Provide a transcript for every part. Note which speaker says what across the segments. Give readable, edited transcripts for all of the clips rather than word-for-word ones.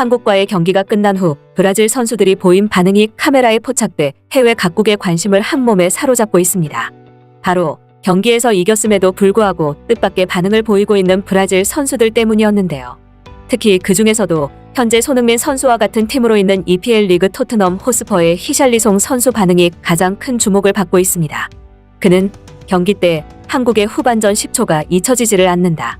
Speaker 1: 한국과의 경기가 끝난 후 브라질 선수들이 보인 반응이 카메라에 포착돼 해외 각국의 관심을 한몸에 사로잡고 있습니다. 바로 경기에서 이겼음에도 불구하고 뜻밖의 반응을 보이고 있는 브라질 선수들 때문이었는데요. 특히 그 중에서도 현재 손흥민 선수와 같은 팀으로 있는 EPL 리그 토트넘 호스퍼의 히샬리송 선수 반응이 가장 큰 주목을 받고 있습니다. 그는 경기 때 한국의 후반전 10초가 잊혀지지를 않는다.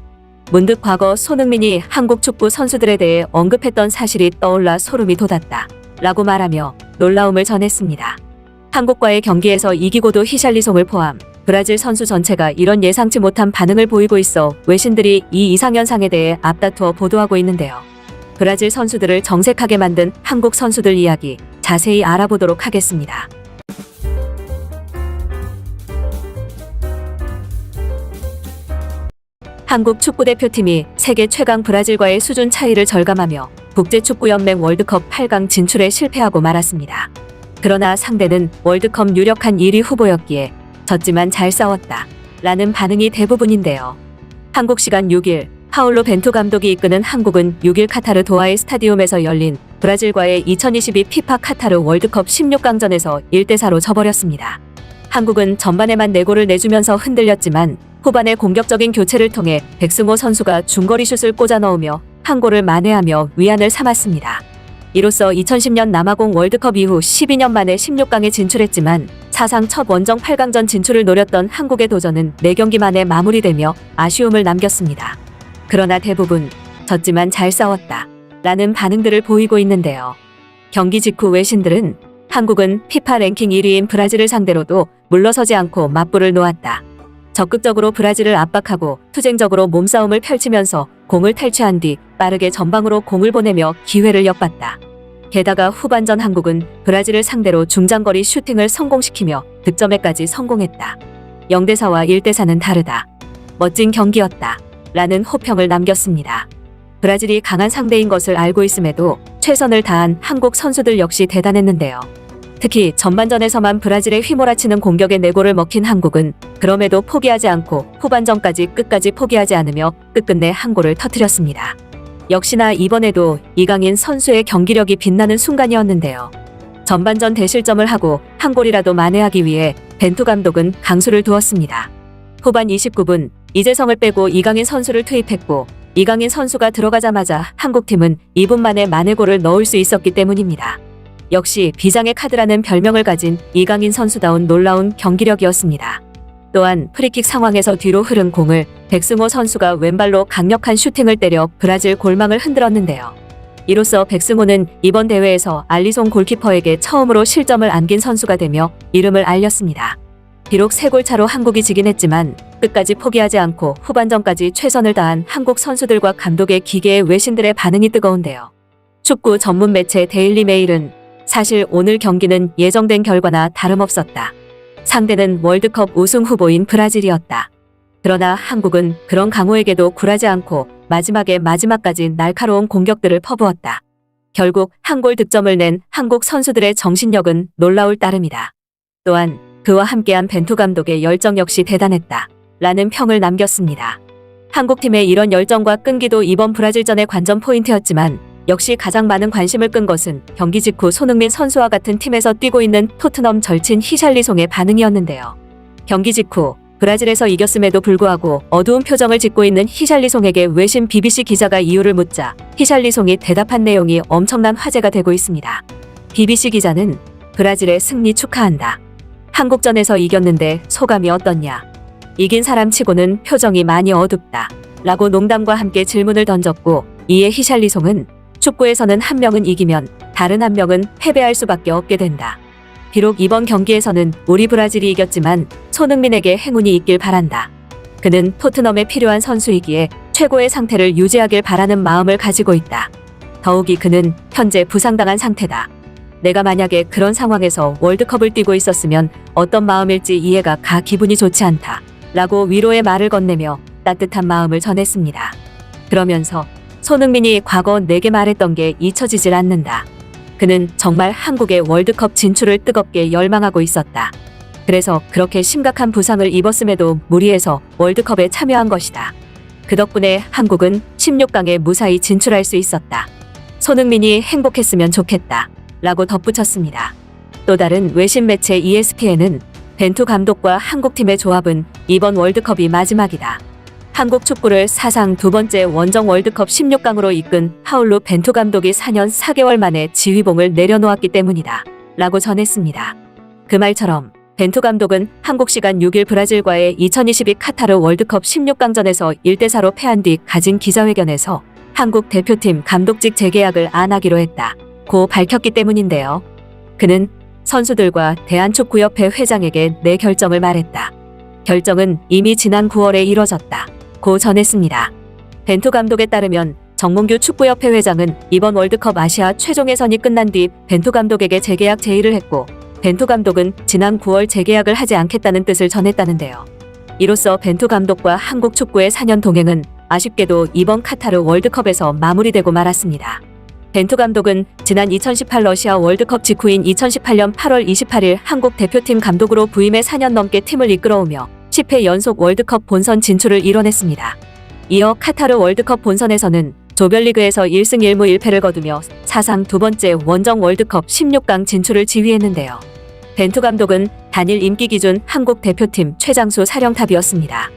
Speaker 1: 문득 과거 손흥민이 한국 축구 선수들에 대해 언급했던 사실이 떠올라 소름이 돋았다. 라고 말하며 놀라움을 전했습니다. 한국과의 경기에서 이기고도 히샬리송을 포함 브라질 선수 전체가 이런 예상치 못한 반응을 보이고 있어 외신들이 이 이상현상에 대해 앞다투어 보도하고 있는데요. 브라질 선수들을 정색하게 만든 한국 선수들 이야기 자세히 알아보도록 하겠습니다. 한국 축구대표팀이 세계 최강 브라질과의 수준 차이를 절감하며 국제축구연맹 월드컵 8강 진출에 실패하고 말았습니다. 그러나 상대는 월드컵 유력한 1위 후보였기에 졌지만 잘 싸웠다. 라는 반응이 대부분인데요. 한국 시간 6일 파울로 벤투 감독이 이끄는 한국은 6일 카타르 도하의 스타디움에서 열린 브라질과의 2022 피파 카타르 월드컵 16강전에서 1대4로 져버렸습니다. 한국은 전반에만 4골을 내주면서 흔들렸지만 후반에 공격적인 교체를 통해 백승호 선수가 중거리 슛을 꽂아 넣으며 한 골을 만회하며 위안을 삼았습니다. 이로써 2010년 남아공 월드컵 이후 12년 만에 16강에 진출했지만 사상 첫 원정 8강전 진출을 노렸던 한국의 도전은 4경기 만에 마무리되며 아쉬움을 남겼습니다. 그러나 대부분 졌지만 잘 싸웠다. 라는 반응들을 보이고 있는데요. 경기 직후 외신들은 한국은 피파 랭킹 1위인 브라질을 상대로도 물러서지 않고 맞불을 놓았다. 적극적으로 브라질을 압박하고 투쟁적으로 몸싸움을 펼치면서 공을 탈취한 뒤 빠르게 전방으로 공을 보내며 기회를 엿봤다. 게다가 후반전 한국은 브라질을 상대로 중장거리 슈팅을 성공시키며 득점에까지 성공했다. 0대4와 1대4는 다르다. 멋진 경기였다. 라는 호평을 남겼습니다. 브라질이 강한 상대인 것을 알고 있음에도 최선을 다한 한국 선수들 역시 대단했는데요. 특히 전반전에서만 브라질에 휘몰아치는 공격에 4골을 먹힌 한국은 그럼에도 포기하지 않고 후반전까지 끝까지 포기하지 않으며 끝끝내 한 골을 터뜨렸습니다. 역시나 이번에도 이강인 선수의 경기력이 빛나는 순간이었는데요. 전반전 대실점을 하고 한 골이라도 만회하기 위해 벤투 감독은 강수를 두었습니다. 후반 29분 이재성을 빼고 이강인 선수를 투입했고 이강인 선수가 들어가자마자 한국팀은 2분 만에 만회골을 넣을 수 있었기 때문입니다. 역시 비장의 카드라는 별명을 가진 이강인 선수다운 놀라운 경기력이었습니다. 또한 프리킥 상황에서 뒤로 흐른 공을 백승호 선수가 왼발로 강력한 슈팅을 때려 브라질 골망을 흔들었는데요. 이로써 백승호는 이번 대회에서 알리송 골키퍼에게 처음으로 실점을 안긴 선수가 되며 이름을 알렸습니다. 비록 3골 차로 한국이 지긴 했지만 끝까지 포기하지 않고 후반전까지 최선을 다한 한국 선수들과 감독의 기계에 외신들의 반응이 뜨거운데요. 축구 전문 매체 데일리 메일은 사실 오늘 경기는 예정된 결과나 다름없었다. 상대는 월드컵 우승 후보인 브라질이었다. 그러나 한국은 그런 강호에게도 굴하지 않고 마지막까지 날카로운 공격들을 퍼부었다. 결국 한 골 득점을 낸 한국 선수들의 정신력은 놀라울 따름이다. 또한 그와 함께한 벤투 감독의 열정 역시 대단했다. 라는 평을 남겼습니다. 한국팀의 이런 열정과 끈기도 이번 브라질전의 관전 포인트였지만 역시 가장 많은 관심을 끈 것은 경기 직후 손흥민 선수와 같은 팀에서 뛰고 있는 토트넘 절친 히샬리송의 반응이었는데요. 경기 직후 브라질에서 이겼음에도 불구하고 어두운 표정을 짓고 있는 히샬리송에게 외신 BBC 기자가 이유를 묻자 히샬리송이 대답한 내용이 엄청난 화제가 되고 있습니다. BBC 기자는 브라질의 승리 축하한다. 한국전에서 이겼는데 소감이 어떻냐? 이긴 사람 치고는 표정이 많이 어둡다. 라고 농담과 함께 질문을 던졌고 이에 히샬리송은 축구에서는 한 명은 이기면 다른 한 명은 패배할 수밖에 없게 된다. 비록 이번 경기에서는 우리 브라질이 이겼지만 손흥민에게 행운이 있길 바란다. 그는 토트넘에 필요한 선수이기에 최고의 상태를 유지하길 바라는 마음을 가지고 있다. 더욱이 그는 현재 부상당한 상태다. 내가 만약에 그런 상황에서 월드컵을 뛰고 있었으면 어떤 마음일지 이해가 가 기분이 좋지 않다. 라고 위로의 말을 건네며 따뜻한 마음을 전했습니다. 그러면서 손흥민이 과거 내게 말했던 게 잊혀지질 않는다. 그는 정말 한국의 월드컵 진출을 뜨겁게 열망하고 있었다. 그래서 그렇게 심각한 부상을 입었음에도 무리해서 월드컵에 참여한 것이다. 그 덕분에 한국은 16강에 무사히 진출할 수 있었다. 손흥민이 행복했으면 좋겠다 라고 덧붙였습니다. 또 다른 외신 매체 ESPN은 벤투 감독과 한국팀의 조합은 이번 월드컵이 마지막이다. 한국 축구를 사상 두 번째 원정 월드컵 16강으로 이끈 파울루 벤투 감독이 4년 4개월 만에 지휘봉을 내려놓았기 때문이다 라고 전했습니다. 그 말처럼 벤투 감독은 한국 시간 6일 브라질과의 2022 카타르 월드컵 16강전에서 1대4로 패한 뒤 가진 기자회견에서 한국 대표팀 감독직 재계약을 안 하기로 했다고 밝혔기 때문인데요. 그는 선수들과 대한축구협회 회장에게 내 결정을 말했다. 결정은 이미 지난 9월에 이뤄졌다고 전했습니다. 벤투 감독에 따르면 정몽규 축구협회 회장은 이번 월드컵 아시아 최종 예선이 끝난 뒤 벤투 감독에게 재계약 제의를 했고, 벤투 감독은 지난 9월 재계약을 하지 않겠다는 뜻을 전했다는데요. 이로써 벤투 감독과 한국 축구의 4년 동행은 아쉽게도 이번 카타르 월드컵에서 마무리되고 말았습니다. 벤투 감독은 지난 2018 러시아 월드컵 직후인 2018년 8월 28일 한국 대표팀 감독으로 부임해 4년 넘게 팀을 이끌어오며 10회 연속 월드컵 본선 진출을 이뤄냈습니다. 이어 카타르 월드컵 본선에서는 조별리그에서 1승 1무 1패를 거두며 사상 두 번째 원정 월드컵 16강 진출을 지휘했는데요. 벤투 감독은 단일 임기 기준 한국 대표팀 최장수 사령탑이었습니다.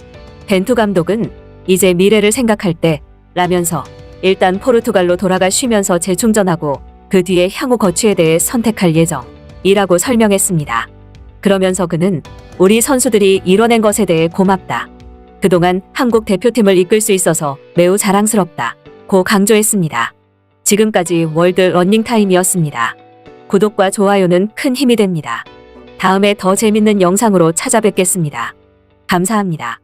Speaker 1: 벤투 감독은 이제 미래를 생각할 때 라면서 일단 포르투갈로 돌아가 쉬면서 재충전하고 그 뒤에 향후 거취에 대해 선택할 예정이라고 설명했습니다. 그러면서 그는 우리 선수들이 이뤄낸 것에 대해 고맙다. 그동안 한국 대표팀을 이끌 수 있어서 매우 자랑스럽다고 강조했습니다. 지금까지 월드 러닝타임이었습니다. 구독과 좋아요는 큰 힘이 됩니다. 다음에 더 재밌는 영상으로 찾아뵙겠습니다. 감사합니다.